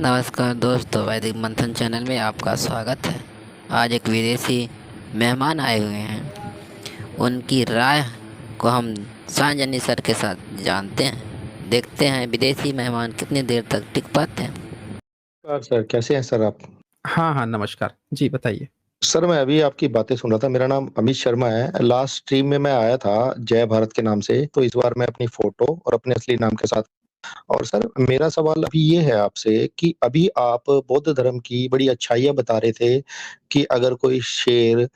नमस्कार दोस्तों, वैदिक मंथन चैनल में आपका स्वागत है। आज एक विदेशी मेहमान आए हुए हैं। उनकी राय को हम सांजनी सर के साथ जानते हैं। देखते हैं विदेशी मेहमान कितनी देर तक टिक पाते हैं। नमस्कार सर, कैसे हैं सर आप? हाँ, हाँ, नमस्कार। जी, बताइए। सर, मैं अभी आपकी बातें सुन रहा था। मेरा नाम अमित शर्मा है। लास्ट स्ट्रीम में मैं आया था जय भारत के नाम से, तो इस बार मैं अपनी फ़ोटो और अपने असली नाम के साथ। और सर, मेरा सवाल अभी ये है आपसे कि अभी आप बौद्ध धर्म की बड़ी अच्छाइयाँ बता रहे थे कि अगर कोई शेर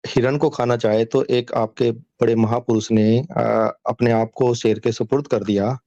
हिरण को खाना चाहे, तो एक आपके बड़े महापुरुष ने अपने आप को शेर के सुपुर्द कर दिया।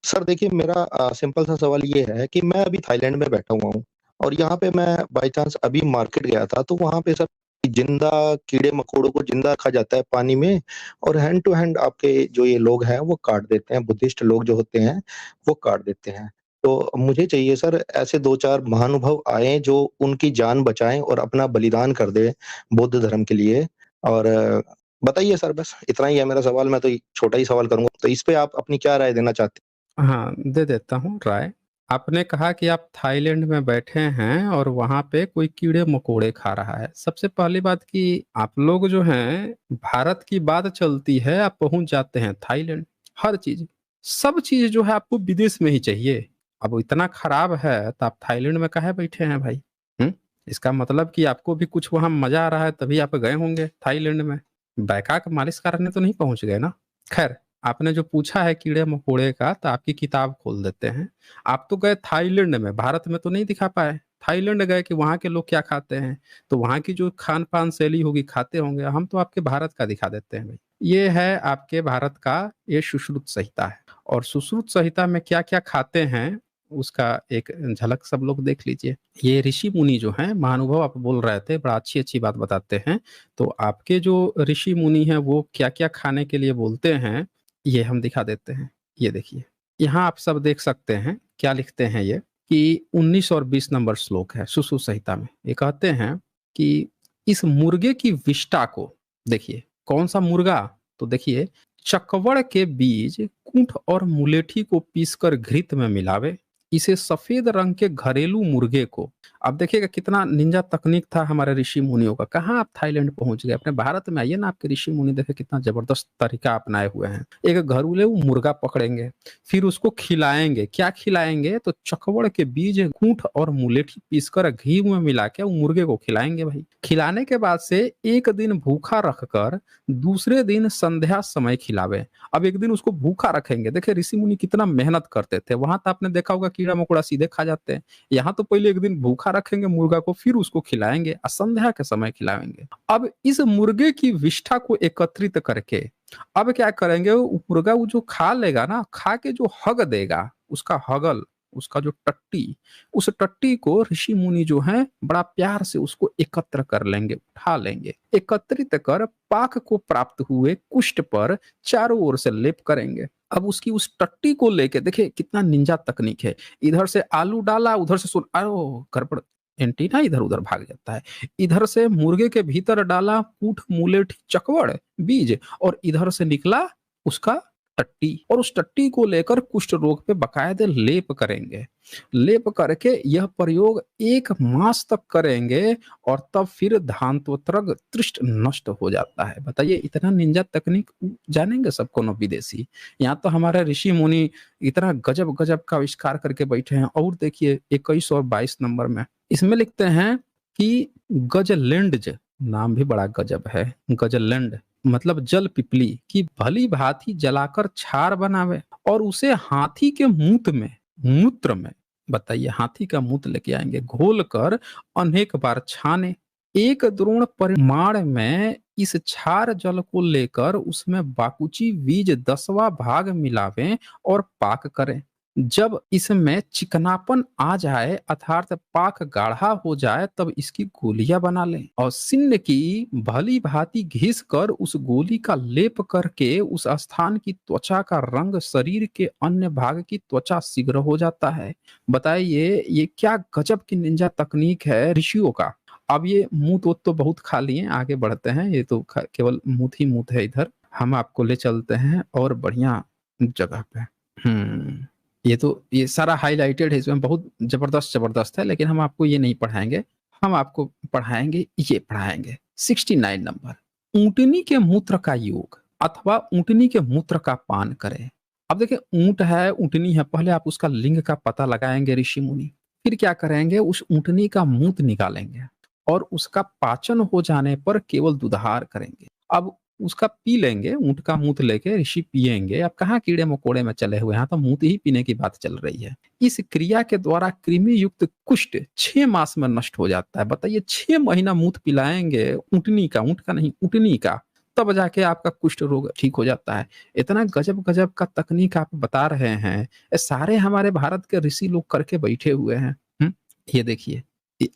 सर देखिए, मेरा सिंपल सा सवाल ये है कि मैं अभी थाईलैंड में बैठा हुआ हूँ और यहाँ पे मैं बाय चांस अभी मार्केट गया था, तो वहाँ पे सर जिंदा कीड़े-मकोड़ों को जिंदा रखा जाता है पानी में और हैंड टू हैंड आपके जो ये लोग हैं, वो काट देते हैं, बुद्धिस्ट लोग जो होते हैं, वो काट देते हैं। तो मुझे चाहिए सर ऐसे 2-4 महानुभाव आएँ जो उनकी जान बचाएँ और अपना बलिदान कर दें बौद्ध धर्म के लिए। और बताइए सर, बस इतना ही है मेरा सवाल। मैं तो छोटा ही सवाल करूँगा, तो इस पे आप अपनी क्या राय देना चाहते हैं? हाँ, दे देता हूँ राय। आपने कहा कि आप थाईलैंड में बैठे हैं और वहाँ पे कोई कीड़े-मकोड़े खा रहा है। सबसे पहली बात कि आप लोग जो हैं, भारत की बात चलती है, आप पहुँच जाते हैं थाईलैंड। हर चीज़, सब चीज़ जो है आपको विदेश में ही चाहिए। अब वो इतना खराब है, तो आप थाईलैंड में काहे बैठे हैं भाई? हुँ? इसका मतलब कि आपको भी कुछ वहाँ मज़ा आ रहा है, तभी आप गए होंगे थाईलैंड में। बैकाक मालिश करने तो नहीं पहुँच गए ना? खैर, आपने जो पूछा है कीड़े-मकोड़े का, तो आपकी किताब खोल देते हैं। आप तो गए थाईलैंड में, भारत में तो नहीं दिखा पाए। थाईलैंड गए कि वहाँ के लोग क्या खाते हैं, तो वहाँ की जो खान-पान शैली होगी, खाते होंगे। हम तो आपके भारत का दिखा देते हैं भई। ये है आपके भारत का ये सुश्रुत संहिता है और सुश्रुत संहिता में क्या-क्या खाते हैं, उसका एक झलक सब लोग देख लीजिए। ये ऋषि-मुनि जो हैं, महानुभाव आप बोल रहे थे, बड़ा अच्छी-अच्छी बात बताते हैं। तो आपके जो ऋषि-मुनि हैं, वो क्या-क्या खाने के लिए बोलते हैं, ये हम दिखा देते हैं। ये देखिए, यहाँ आप सब देख सकते हैं, क्या लिखते हैं ये कि 19 और 20 नंबर श्लोक है सुश्रुत संहिता में। ये कहते हैं कि इस मुर्गे की विष्ठा को देखिए, कौन-सा मुर्गा? तो देखिए, चकवड़ के बीज, कूंठ और मुलेठी को पीसकर घृत में मिलावे, इसे सफेद रंग के घरेलू मुर्गे को। अब देखिएगा कितना निंजा तकनीक था हमारे ऋषि मुनियों का। कहाँ आप थाईलैंड पहुंच गए? अपने भारत में आइए ना, आपके ऋषि मुनि देखे कितना जबरदस्त तरीका अपनाए हुए हैं। एक घरेलू मुर्गा पकड़ेंगे, फिर उसको खिलाएंगे। क्या खिलाएंगे? तो चकवड़ के बीज, कूंठ और मुलेठी पीसकर घी में मिला के वो मुर्गे को खिलाएंगे भाई। खिलाने के बाद से एक दिन भूखा रखकर दूसरे दिन संध्या समय खिलावे। अब एक दिन उसको भूखा रखेंगे। देखिए ऋषि मुनि कितना मेहनत करते थे। वहां तो आपने देखा होगा कीड़ा मकोड़ा सीधे खा जाते हैं। यहाँ तो पहले एक दिन भूखा रखेंगे मुर्गा को, फिर उसको खिलाएंगे और संध्या के समय खिलाएंगे। अब इस मुर्गे की विष्ठा को एकत्रित करके अब क्या करेंगे, वो मुर्गा वो जो खा लेगा ना, खा के जो हग देगा, उसका हगल, उसका जो टट्टी, उस टट्टी को ऋषि मुनि जो हैं बड़ा प्यार से उसको एकत्र कर लेंगे, उठा लेंगे। एकत्रित कर पाक को प्राप्त हुए कुष्ठ पर चारों ओर से लेप करेंगे। अब उसकी उस टट्टी को लेके देखिए कितना निंजा तकनीक है। इधर से आलू डाला, उधर से सुन अरे गड़बड़, एंटीना इधर उधर भाग जाता है। इधर से मुर्गे के भीतर डाला कूठ, मुलेठी, चकवड़, बीज और इधर से निकला उसका टट्टी और उस टट्टी को लेकर कुष्ठ रोग पे बकायदे लेप करेंगे। लेप करके यह प्रयोग 1 मास तक करेंगे और तब फिर धांतोत्रग तृष्ट नष्ट हो जाता है। बताइए इतना निंजा तकनीक जानेंगे सब कोनो विदेशी? यहाँ तो हमारे ऋषि मुनि इतना गजब गजब का आविष्कार करके बैठे हैं। और देखिए 21 और 22 नंबर में इसमें लिखते हैं कि गजलैंड, नाम भी बड़ा गजब है, गजलैंड मतलब जल पिपली की भली भांति जलाकर छार बनावे और उसे हाथी के मूत्र में, बताइए हाथी का मूत्र लेके आएंगे, घोल कर अनेक बार छाने। एक द्रोण परिमाण में इस छार जल को लेकर उसमें बाकुची बीज 10वां भाग मिलावें और पाक करें। जब इसमें चिकनापन आ जाए अर्थात पाक गाढ़ा हो जाए, तब इसकी गोलियां बना लें और सिन्न की भली भांति घिस कर उस गोली का लेप करके उस स्थान की त्वचा का रंग शरीर के अन्य भाग की त्वचा शीघ्र हो जाता है। बताइए ये क्या गजब की निंजा तकनीक है ऋषियों का। अब ये मूत वूत तो बहुत खा लिए, आगे बढ़ते हैं। ये तो केवल मूत ही मूत है। इधर हम आपको ले चलते हैं और बढ़िया जगह पे। हम्म ये सारा हाइलाइटेड है, इसमें बहुत जबरदस्त जबरदस्त है, लेकिन हम आपको ये नहीं पढ़ाएंगे। हम आपको पढ़ाएंगे, ये पढ़ाएंगे 69 नंबर, ऊँटनी के मूत्र का योग अथवा ऊँटनी के मूत्र का पान करें। अब देखिए, ऊँट है, ऊँटनी है, पहले आप उसका लिंग का पता लगाएंगे ऋषि मुनि, फिर क्या करेंगे, उस ऊँटनी का मूत्र निकालेंगे और उसका पाचन हो जाने पर केवल दुधार करेंगे। अब उसका पी लेंगे, ऊँट का मूत्र लेके ऋषि पिएंगे। अब कहाँ कीड़े मकोड़े में चले हुए हैं, तो मूत्र ही पीने की बात चल रही है। इस क्रिया के द्वारा कृमि युक्त कुष्ठ 6 मास में नष्ट हो जाता है। बताइए, 6 महीना मूत्र पिलाएंगे ऊँटनी का, ऊँट का नहीं ऊँटनी का, तब जाके आपका कुष्ठ रोग ठीक हो जाता है। इतना गजब गजब का तकनीक आप बता रहे हैं, ये सारे हमारे भारत के ऋषि लोग करके बैठे हुए हैं। ये देखिए,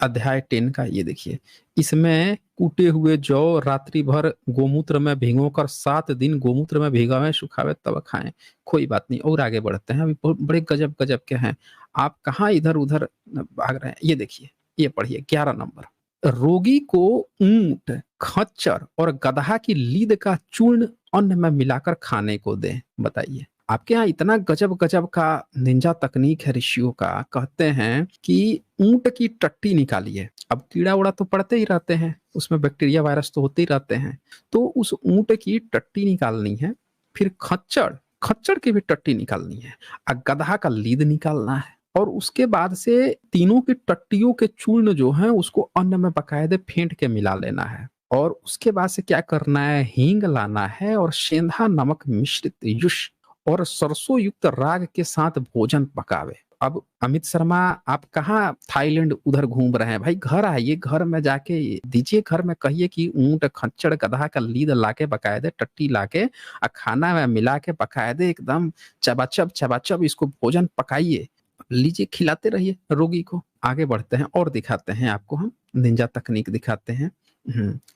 अध्याय 10 का ये देखिए, इसमें कूटे हुए जौ रात्रि भर गोमूत्र में भिगोकर 7 दिन गोमूत्र में भिगावे सुखावे तब खाएं। कोई बात नहीं, और आगे बढ़ते हैं, अभी बहुत बड़े गजब गजब के हैं। आप कहाँ इधर उधर भाग रहे हैं। ये देखिए, ये पढ़िए 11 नंबर, रोगी को ऊंट, खच्चर और गधा की लीद का चूर्ण अन्न में मिलाकर खाने को दें। बताइए, आपके यहाँ इतना गजब गजब का निंजा तकनीक है ऋषियों का। कहते हैं कि ऊंट की टट्टी निकालिए। अब कीड़ा उड़ा तो पड़ते ही रहते हैं, उसमें बैक्टीरिया वायरस तो होते ही रहते हैं, तो उस ऊंट की टट्टी निकालनी है। फिर खच्चर, खच्चर की भी टट्टी निकालनी है, और गधा का लीद निकालना है, और उसके बाद से तीनों की टट्टियों के चूर्ण जो है उसको अन्न में बकायदे फेंट के मिला लेना है। और उसके बाद से क्या करना है, हींग लाना है और सेंधा नमक मिश्रित युष और सरसों युक्त राग के साथ भोजन पकावे। अब अमित शर्मा, आप कहाँ थाईलैंड उधर घूम रहे हैं भाई, घर आइए, घर में जाके दीजिए, घर में कहिए कि ऊंट, खच्चर, गधा का लीद लाके बकायदे टट्टी लाके और खाना में मिला के बकायदे एकदम चबाचब चबाचब इसको भोजन पकाइए, लीजिए, खिलाते रहिए रोगी को। आगे बढ़ते हैं और दिखाते हैं आपको, हम निंजा तकनीक दिखाते हैं।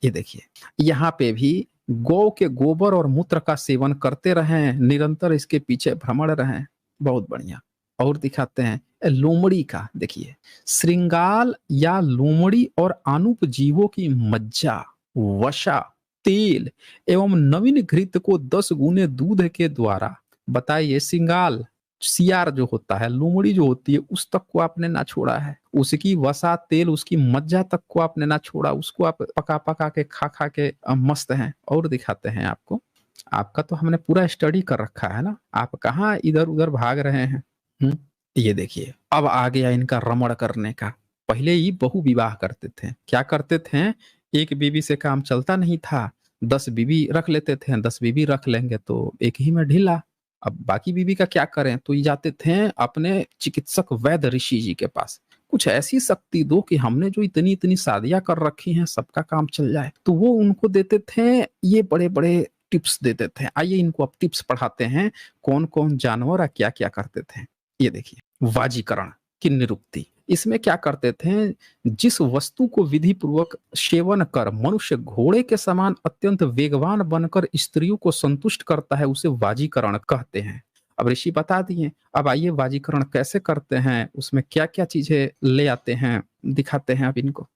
ये देखिए, यहाँ पे भी गौ के गोबर और मूत्र का सेवन करते रहें, निरंतर इसके पीछे भ्रमण रहें। बहुत बढ़िया। और दिखाते हैं लोमड़ी का, देखिए, श्रृंगाल या लोमड़ी और आनुप जीवों की मज्जा, वसा, तेल एवं नवीन घृत को 10 गुने दूध के द्वारा, बताइए, श्रृंगाल सियार जो होता है, लोमड़ी जो होती है, उस तक को आपने ना छोड़ा है, उसकी वसा, तेल, उसकी मज्जा तक को आपने ना छोड़ा, उसको आप पका पका के खा के मस्त हैं। और दिखाते हैं आपको, आपका तो हमने पूरा स्टडी कर रखा है ना, आप कहाँ इधर उधर भाग रहे हैं। ये देखिए, अब आ गया इनका रमण करने का। पहले ही बहु विवाह करते थे, क्या करते थे, एक बीवी से काम चलता नहीं था, 10 बीवी रख लेते थे, 10 बीवी रख लेंगे तो एक ही में ढीला। अब बाकी बीवी का क्या करें, तो ये जाते थे अपने चिकित्सक वैद्य ऋषि जी के पास, कुछ ऐसी शक्ति दो कि हमने जो इतनी इतनी शादियां कर रखी हैं सबका काम चल जाए। तो वो उनको देते थे, ये बड़े बड़े टिप्स देते थे। आइए इनको अब टिप्स पढ़ाते हैं, कौन कौन जानवर क्या क्या करते थे। ये देखिए, वाजीकरण की निरुक्ति, इसमें क्या करते थे, जिस वस्तु को विधि पूर्वक सेवन कर मनुष्य घोड़े के समान अत्यंत वेगवान बनकर स्त्रियों को संतुष्ट करता है, उसे वाजीकरण कहते हैं। अब ऋषि बता दिए, अब आइए वाजीकरण कैसे करते हैं, उसमें क्या क्या चीजें ले आते हैं, दिखाते हैं अब इनको।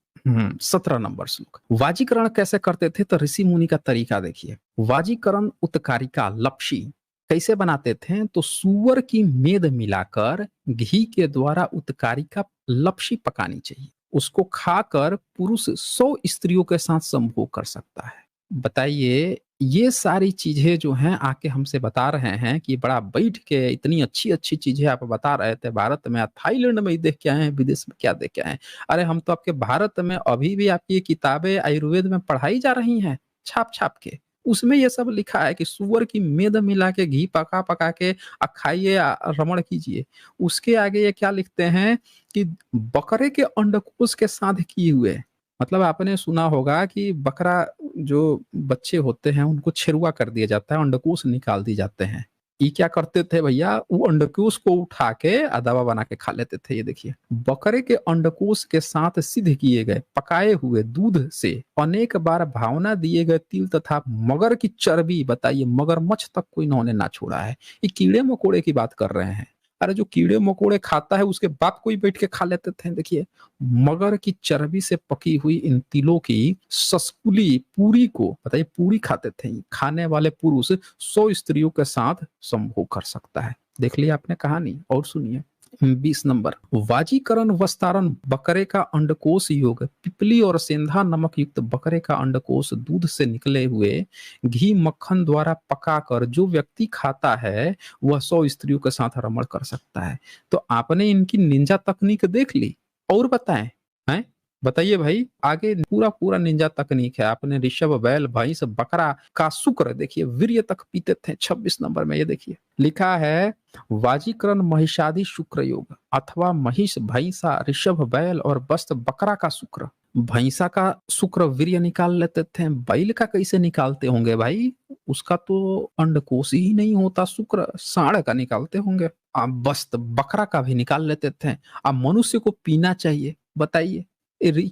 17 नंबर श्लोक, वाजीकरण कैसे करते थे, तो ऋषि मुनि का तरीका देखिए। वाजीकरण उत्कारिका लपसी कैसे बनाते थे, तो सूअर की मेद मिलाकर घी के द्वारा उत्कारिका लपसी पकानी चाहिए, उसको खाकर पुरुष 100 स्त्रियों के साथ संभोग कर सकता है। बताइए, ये सारी चीजें जो हैं आके हमसे बता रहे हैं कि बड़ा बैठ के इतनी अच्छी अच्छी चीजें आप बता रहे थे, भारत में, थाईलैंड में ही देख के आए हैं, विदेश में क्या देख के आए हैं। अरे हम तो आपके भारत में अभी भी आपकी किताबें आयुर्वेद में पढ़ाई जा रही हैं, छाप छाप के, उसमें ये सब लिखा है कि सुअर की मेद मिला के घी पका पका के खाइए, रमण कीजिए। उसके आगे ये क्या लिखते हैं कि बकरे के अंडकोश के साथ किए हुए, मतलब आपने सुना होगा कि बकरा जो बच्चे होते हैं उनको छेरुआ कर दिया जाता है, अंडकोश निकाल दिए जाते हैं। ये क्या करते थे भैया, वो अंडकोश को उठा के दवा बना के खा लेते थे। ये देखिए, बकरे के अंडकोश के साथ सिद्ध किए गए पकाए हुए दूध से अनेक बार भावना दिए गए तिल तथा मगर की चर्बी, बताइए, मगरमच्छ तक कोई इन्होंने ना छोड़ा है। ये कीड़े मकोड़े की बात कर रहे हैं। अरे जो कीड़े मकोड़े खाता है उसके बाप को ही बैठ के खा लेते थे। देखिए, मगर की चर्बी से पकी हुई इन तिलों की सस्कुली पूरी को, बताइए, पूरी खाते थे। खाने वाले पुरुष 100 स्त्रियों के साथ संभोग कर सकता है। देख लिया आपने कहानी, और सुनिए 20 नंबर, वाजीकरण वस्तारण बकरे का अंडकोश योग, पिपली और सेंधा नमक युक्त बकरे का अंडकोश दूध से निकले हुए घी मक्खन द्वारा पकाकर जो व्यक्ति खाता है वह 100 स्त्रियों के साथ रमण कर सकता है। तो आपने इनकी निंजा तकनीक देख ली, और बताएं हैं, बताइए भाई आगे, पूरा पूरा निंजा तकनीक है। आपने ऋषभ, बैल, भैंस, बकरा का शुक्र देखिए वीर्य तक पीते थे। 26 नंबर में ये देखिए लिखा है, वाजीकरण महिषादि शुक्र योग, अथवा महिष, भैंसा, ऋषभ, बैल और वस्त बकरा का शुक्र। भैंसा का शुक्र वीर्य निकाल लेते थे, बैल का कैसे निकालते होंगे भाई? उसका तो अंडकोश ही नहीं होता, शुक्र साढ़ का निकालते होंगे। अब वस्त बकरा का भी निकाल लेते थे। अब मनुष्य को पीना चाहिए, बताइए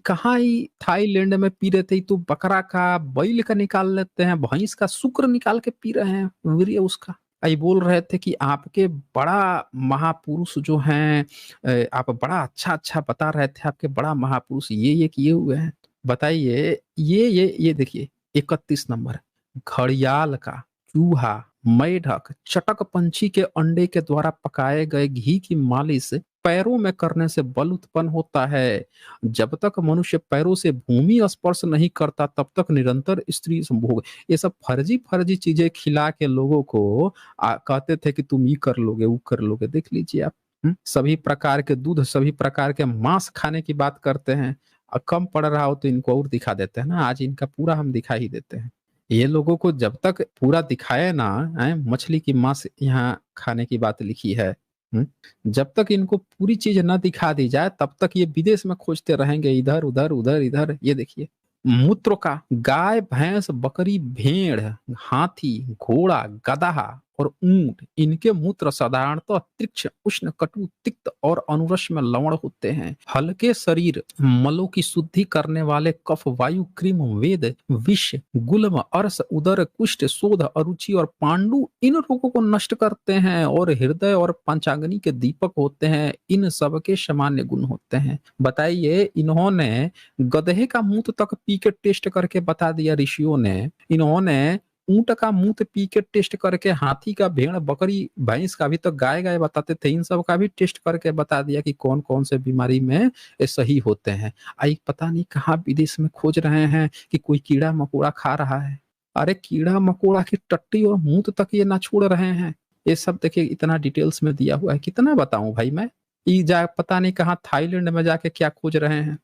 कहाँ ही थाईलैंड में पी रहे थे, तो बकरा का, बैल का निकाल लेते हैं, भैंस का शुक्र निकाल के पी रहे हैं वीर्य उसका। आई बोल रहे थे कि आपके बड़ा महापुरुष जो हैं, आप बड़ा अच्छा अच्छा बता रहे थे, आपके बड़ा महापुरुष ये किए हुए हैं। बताइए ये देखिए 31 नंबर, घड़ियाल का, चूहा, मेढक, चटक पंछी के अंडे के द्वारा पकाए गए घी की मालिश पैरों में करने से बल उत्पन्न होता है। जब तक मनुष्य पैरों से भूमि स्पर्श नहीं करता तब तक निरंतर स्त्री संभोग। ये सब फर्जी फर्जी चीजें खिला के लोगों को कहते थे कि तुम ये कर लोगे वो कर लोगे। देख लीजिए आप, सभी प्रकार के दूध, सभी प्रकार के मांस खाने की बात करते हैं। कम पड़ रहा हो तो इनको और दिखा देते हैं ना, आज इनका पूरा हम दिखा ही देते हैं। ये लोगों को जब तक पूरा दिखाए ना, मछली की मांस यहाँ खाने की बात लिखी है, जब तक इनको पूरी चीज ना दिखा दी जाए तब तक ये विदेश में खोजते रहेंगे, इधर उधर उधर इधर। ये देखिए मूत्र का, गाय, भैंस, बकरी, भेड़, हाथी, घोड़ा, गधा और ऊंट, इनके मूत्र साधारणतः तीक्ष्ण, उष्ण, कटु, तिक्त और अनुरस में लवण होते हैं। हल्के शरीर, मलों की शुद्धि करने वाले कफ, वायु, क्रिम, वेद, विष, गुल्म, अर्श, उदर, कुष्ठ, शोध, अरुचि और पांडु इन रोगों को नष्ट करते हैं और हृदय और पंचाग्नि के दीपक होते हैं। इन सब के सामान्य गुण होते हैं। बताइए, इन्होंने गधे का मूत्र तक पी के टेस्ट करके बता दिया ऋषियों ने। इन्होंने ऊंट का मूत्र पी के टेस्ट करके, हाथी का, भेड़, बकरी, भैंस का, भी तो गाय बताते थे, इन सब का भी टेस्ट करके बता दिया कि कौन कौन से बीमारी में ये सही होते हैं। आई पता नहीं कहाँ विदेश में खोज रहे हैं कि कोई कीड़ा मकोड़ा खा रहा है। अरे कीड़ा मकोड़ा की टट्टी और मूत्र तक ये ना छोड़ रहे हैं। ये सब देखिए इतना डिटेल्स में दिया हुआ है, कितना बताऊं भाई मैं। ये पता नहीं कहाँ थाईलैंड में जाके क्या खोज रहे हैं।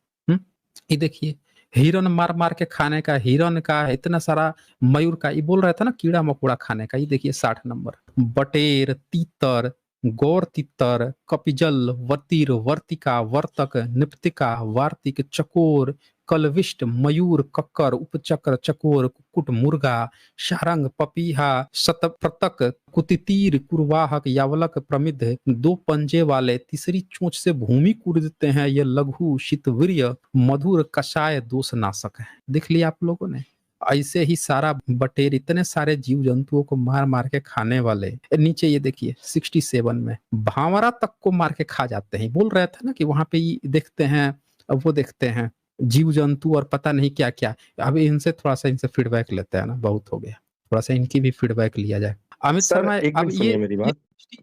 ये देखिए हिरन मार मार के खाने का, हिरन का, इतना सारा मयूर का, ये बोल रहा था ना कीड़ा मकोड़ा खाने का। ये देखिए 60 नंबर, बटेर, तीतर, गौर तीतर, कपिजल, वर्तिर, वर्तिका, वर्तक, निप्तिका, वार्तिक, चकोर, कलविष्ट, मयूर, कक्कर, उपचक्र, चकोर, कुक्कुट, मुर्गा, सारंग, पपीहा, शतप्रतक, कुतितीर, कुरवाहक, यावलक, प्रमिध, दो पंजे वाले, तीसरी चोंच से भूमि कूदते हैं, ये लघु, शीतवीर्य, मधुर, कषाय, दोषनाशक है। देख लिया आप लोगों ने। ऐसे ही सारा बटेर, इतने सारे जीव जंतुओं को मार मार के खाने वाले। नीचे ये देखिए 67 में, भावरा तक को मार के खा जाते हैं। बोल रहे थे ना कि वहां पे देखते हैं, अब वो देखते हैं जीव जंतु और पता नहीं क्या क्या। अब इनसे थोड़ा सा इनसे फीडबैक लेते हैं ना, बहुत हो गया, थोड़ा सा इनकी भी फीडबैक लिया जाए। अमित सर शर्मा, एक अब मिनट सुनिए मेरी बात,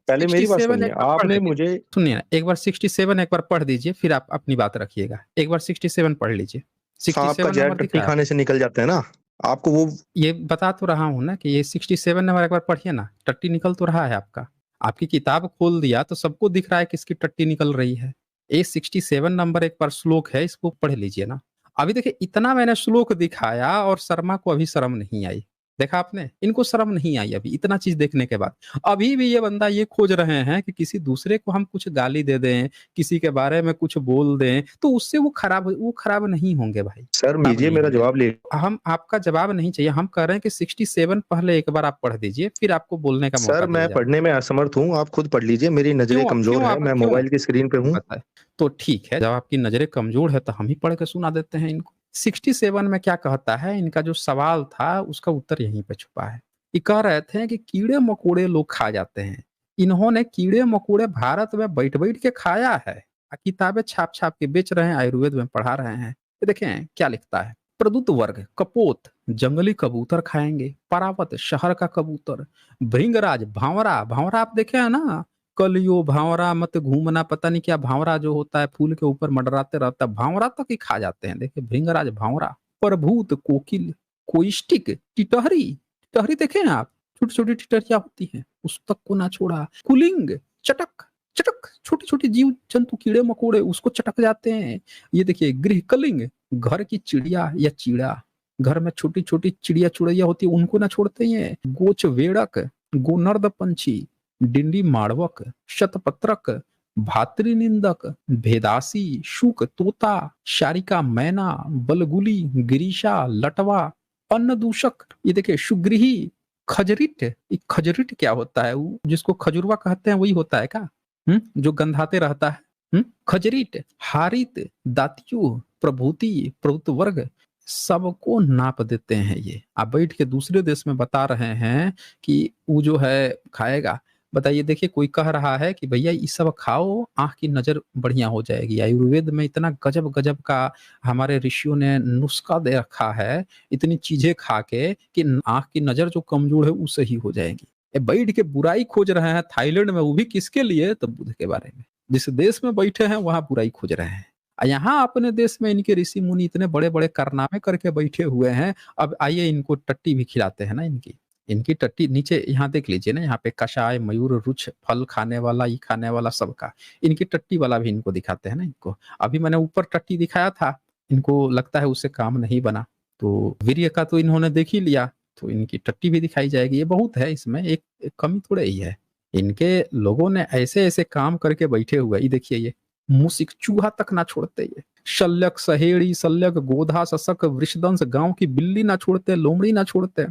पहले मेरी बात 67 सुनिए। एक बार पढ़ आपने लीजिए। मुझे सुनिए ना, एक बार 67 एक बार पढ़ दीजिए, फिर आप अपनी बात रखिएगा। एक बार 67 पढ़ लीजिए। सांप का 67 जहर नंबर दिख टट्टी रहा है? खाने से निकल जाता है ना, आपको वो ये बता तो रहा हूँ ना कि ये 67 नंबर एक बार पढ़िए ना, टट्टी निकल तो रहा है आपका। आपकी किताब खोल दिया तो सबको दिख रहा है किसकी टट्टी निकल रही है। ये 67 नंबर एक बार श्लोक है, इसको पढ़ लीजिए ना। अभी देखिए इतना मैंने श्लोक दिखाया और शर्मा को अभी शर्म नहीं आई। देखा आपने, इनको शर्म नहीं आई अभी इतना चीज देखने के बाद। अभी भी ये बंदा ये खोज रहे हैं कि किसी दूसरे को हम कुछ गाली दे दें, किसी के बारे में कुछ बोल दें तो उससे वो खराब नहीं होंगे भाई। सर खराब लीजिए नहीं मेरा होंगे। जवाब ले। हम आपका जवाब नहीं चाहिए, हम कह रहे हैं कि 67 पहले एक बार आप पढ़ दीजिए, फिर आपको बोलने का सर मौका दिया मैं जाएगा। पढ़ने में असमर्थ हूँ, आप खुद पढ़ लीजिए, मेरी नजरें क्यों कमजोर क्यों है, आप मैं क्यों मोबाइल की स्क्रीन पे हूँ। बताए? तो ठीक है, जब आपकी नजरें कमजोर है तो हम ही पढ़ के सुना देते हैं इनको। 67 में क्या कहता है, इनका जो सवाल था उसका उत्तर यहीं पे छुपा है। ये कह रहे थे कि कीड़े मकोड़े लोग खा जाते हैं। इन्होंने कीड़े मकोड़े भारत में बैठ बैठ के खाया है, किताबें छाप छाप के बेच रहे हैं, आयुर्वेद में पढ़ा रहे हैं। ये देखें क्या लिखता है, प्रदूत वर्ग, कपोत, जंगली कबूतर खाएंगे, परावत शहर का कबूतर, भृंगराज भांवरा, भांवरा आप देखे है ना, कलियो भांवरा मत घूमना, पता नहीं क्या भांवरा जो होता है फूल के ऊपर मंडराते रहता है, भांवरा तक ही खा जाते हैं। देखिए भृंगराज भांवरा, प्रभूत कोकिल, कोइष्टिक, टिटहरी, टिटहरी देखे हैं आप, छोटी छोटी टिटहरियां होती हैं, उस तक को ना छोड़ा। कुलिंग, चटक, चटक, छोटी छोटी जीव जंतु कीड़े मकोड़े उसको चटक जाते हैं। ये देखिए गृह कलिंग, घर की चिड़िया या चीड़ा, घर में छोटी छोटी चिड़िया चुड़ैया होती है उनको ना छोड़ते हैं। गोच वेड़क, गोनर्द पंछी, डिंडी माड़वक, शतपत्रक, भातृ निंदक, भेदासी, शुक, तोता, शारिका मैना, बलगुली, गिरीशा, लटवा, अन्न दूषक, ये देखिए सुग्रीही, खजरिट, ये खजरिट क्या होता है, वो जिसको खजुरवा कहते हैं वही होता है क्या? जो गंधाते रहता है। खजरीट, हारित, दातियु, प्रभूति, प्रभुत्व वर्ग, सबको नाप देते हैं। ये आप बैठ के दूसरे देश में बता रहे हैं कि वो जो है खाएगा। बताइए, देखिए कोई कह रहा है कि भैया ये सब खाओ आंख की नजर बढ़िया हो जाएगी। आयुर्वेद में इतना गजब गजब का हमारे ऋषियों ने नुस्खा दे रखा है, इतनी चीजें खा के कि आंख की नजर जो कमजोर है वो सही हो जाएगी। बैठ के बुराई खोज रहे हैं थाईलैंड में, वो भी किसके लिए? तो बुद्ध के बारे में। जिस देश में बैठे हैं वहां बुराई खोज रहे हैं। यहाँ अपने देश में इनके ऋषि मुनि इतने बड़े बड़े कारनामे करके बैठे हुए हैं। अब आइए इनको टट्टी भी खिलाते हैं ना। इनकी टट्टी नीचे यहाँ देख लीजिए ना, यहाँ पे कषाय, मयूर, रुच, फल खाने वाला, ये खाने वाला सबका, इनकी टट्टी वाला भी इनको दिखाते हैं ना। इनको अभी मैंने ऊपर टट्टी दिखाया था, इनको लगता है उससे काम नहीं बना, तो वीर्य का तो इन्होंने देख ही लिया, तो इनकी टट्टी भी दिखाई जाएगी। ये बहुत है इसमें, एक कमी थोड़े ही है। इनके लोगों ने ऐसे ऐसे काम करके बैठे हुए। ये देखिए, ये मूसिक, चूहा तक ना छोड़ते, ये शल्यक, सहेड़ी, शल्यक, गोधा, सशक, वृषदंश, गांव की बिल्ली ना छोड़ते, लोमड़ी ना छोड़ते,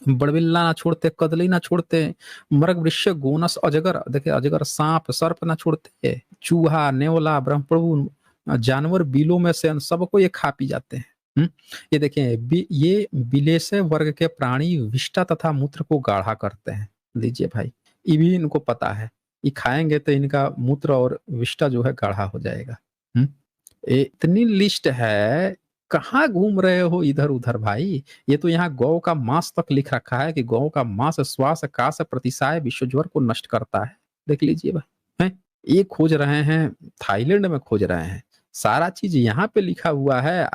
बड़बिल्ला ना छोड़ते, कदली ना छोड़ते, मृग, वृक्ष, गोनस, अजगर, देखिए अजगर, सांप, सर्प ना छोड़ते, चूहा, नेवला, ब्रह्मप्रभु, जानवर, बिलों में से सबको ये खा पी जाते हैं। ये देखिए, ये बिलेसे वर्ग के प्राणी विष्टा तथा मूत्र को गाढ़ा करते हैं। लीजिए भाई, ये भी इनको पता है, ये खाएंगे तो इनका मूत्र और विष्टा जो है गाढ़ा हो जाएगा। इतनी लिस्ट है, कहाँ घूम रहे हो इधर उधर भाई? ये तो यहाँ गौ का मांस तक लिख रखा है कि गौ का मांस श्वास काश प्रतिसाय विश्वज्वर को नष्ट करता है। देख लीजिए भाई, हैं? ये खोज रहे हैं थाईलैंड में, खोज रहे हैं सारा चीज यहाँ पे लिखा हुआ है।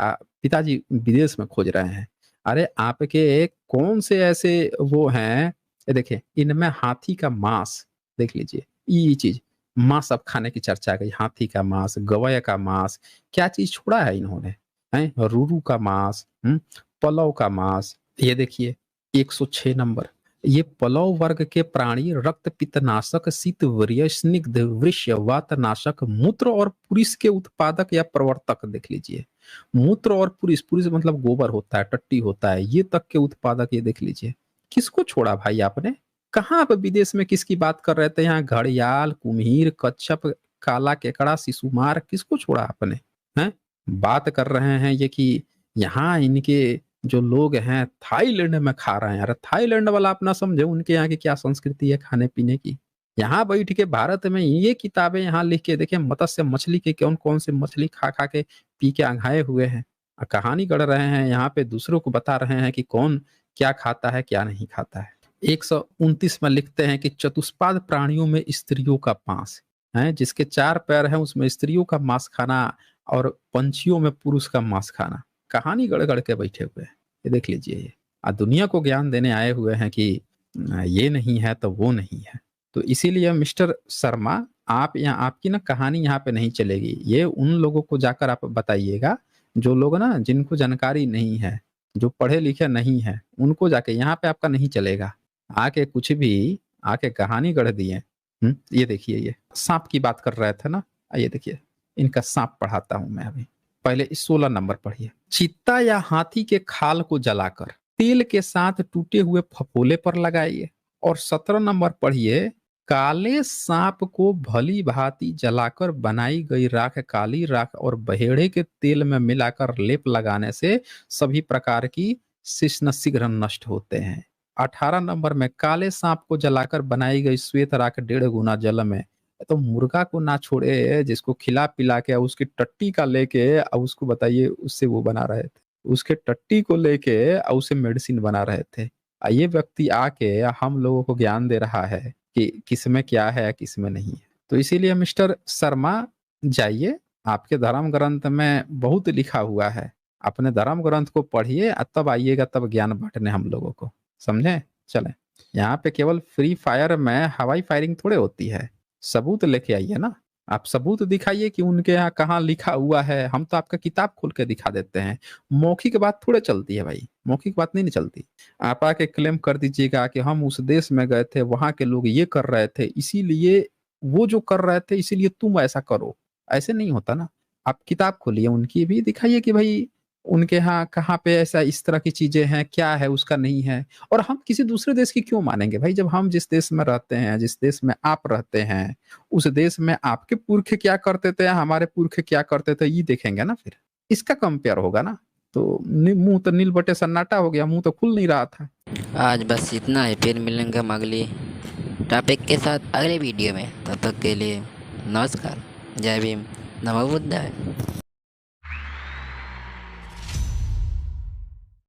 पिताजी विदेश में खोज रहे हैं। अरे आपके कौन से ऐसे वो हैं? ये देखिए, इनमें हाथी का मांस, देख लीजिए, ये चीज मांस अब खाने की चर्चा गई। हाथी का मांस, गवय का मांस, क्या चीज छोड़ा है इन्होंने? हैं रूरू का मांस, पलव का मांस। ये देखिए 106 नंबर, ये पलव वर्ग के प्राणी रक्त पित्तनाशक, शीत वीर्य, स्निग्ध, वृष्य, वातनाशक, मूत्र और पुरुष के उत्पादक या प्रवर्तक। देख लीजिए, मूत्र और पुरुष, पुरुष मतलब गोबर होता है, टट्टी होता है, ये तक के उत्पादक। ये देख लीजिए, किसको छोड़ा भाई आपने? कहाँ आप विदेश में किसकी बात कर रहे थे? यहाँ घड़ियाल, कुम्हीर, कच्छप, काला केकड़ा, शिशुमार, किसको छोड़ा आपने? हैं बात कर रहे हैं ये कि यहाँ इनके जो लोग हैं थाईलैंड में खा रहे हैं। अरे थाईलैंड वाला अपना समझे, उनके यहाँ की क्या संस्कृति है खाने पीने की। यहाँ बैठ के भारत में ये किताबें यहाँ लिख के देखिए, मत्स्य मछली के कौन कौन से मछली खा खा के पी के आंघाए हुए हैं, कहानी गढ़ रहे हैं, यहाँ पे दूसरों को बता रहे हैं कि कौन क्या खाता है क्या नहीं खाता है। 129 में लिखते हैं कि चतुष्पाद प्राणियों में स्त्रियों का मांस है, जिसके 4 पैर हैं उसमें स्त्रियों का मांस खाना और पंछियों में पुरुष का मांस खाना। कहानी गढ़ गढ़ के बैठे हुए हैं। ये देख लीजिए, ये दुनिया को ज्ञान देने आए हुए हैं कि ये नहीं है तो वो नहीं है। तो इसीलिए मिस्टर शर्मा, आप यहाँ, आपकी ना कहानी यहाँ पे नहीं चलेगी। ये उन लोगों को जाकर आप बताइएगा जो लोग ना, जिनको जानकारी नहीं है, जो पढ़े लिखे नहीं है, उनको जाके, यहाँ पे आपका नहीं चलेगा। आके कुछ भी आके कहानी गढ़ दिए। ये देखिए, ये सांप की बात कर रहे थे ना, ये देखिए इनका सांप पढ़ाता हूं मैं अभी। पहले 16 नंबर पढ़िए। चीता या हाथी के खाल को जलाकर तेल के साथ टूटे हुए फफोले पर लगाइए। और 17 नंबर पढ़िए। काले सांप को भली भांति जलाकर बनाई गई राख, काली राख और बहेड़े के तेल में मिलाकर लेप लगाने से सभी प्रकार की शिश्न शीघ्र नष्ट होते हैं। 18 नंबर में, काले सांप को जलाकर बनाई गई श्वेत राख 1.5 गुना जल में। तो मुर्गा को ना छोड़े, जिसको खिला पिला के उसकी टट्टी का लेके अब उसको बताइए उससे वो बना रहे थे, उसके टट्टी को लेके उसे मेडिसिन बना रहे थे। ये व्यक्ति आके हम लोगों को ज्ञान दे रहा है कि किसमें क्या है, किसमें नहीं है। तो इसीलिए मिस्टर शर्मा जाइए, आपके धर्म ग्रंथ में बहुत लिखा हुआ है। अपने धर्म ग्रंथ को पढ़िए तब आइएगा, तब ज्ञान बाँटने हम लोगों को। समझे? चलें। यहाँ पे केवल फ्री फायर में हवाई फायरिंग थोड़े होती है। सबूत लेके आइए ना। आप सबूत दिखाइए कि उनके यहाँ कहाँ लिखा हुआ है। हम तो आपका किताब खोल के दिखा देते हैं। मौखिक बात थोड़े चलती है भाई, मौखिक बात नहीं चलती। आप आके क्लेम कर दीजिएगा कि हम उस देश में गए थे, वहाँ के लोग ये कर रहे थे, इसीलिए वो जो कर रहे थे इसीलिए तुम ऐसा करो। ऐसे नहीं होता ना। आप किताब खोलिए, उनकी भी दिखाइए कि भाई उनके यहाँ कहाँ पे ऐसा इस तरह की चीजें हैं, क्या है उसका नहीं है। और हम किसी दूसरे देश की क्यों मानेंगे भाई? जब हम जिस देश में रहते हैं, जिस देश में आप रहते हैं, उस देश में आपके पुरखे क्या करते थे, हमारे पुरखे क्या करते थे, ये देखेंगे ना। फिर इसका कंपेयर होगा ना। तो मुंह तो नील बटे सन्नाटा हो गया, मुंह तो खुल नहीं रहा था। आज बस इतना ही, फिर मिलेंगे हम अगली टॉपिक के साथ अगले वीडियो में। तब तक के लिए नमस्कार, जय भीम, नमो बुद्धाय।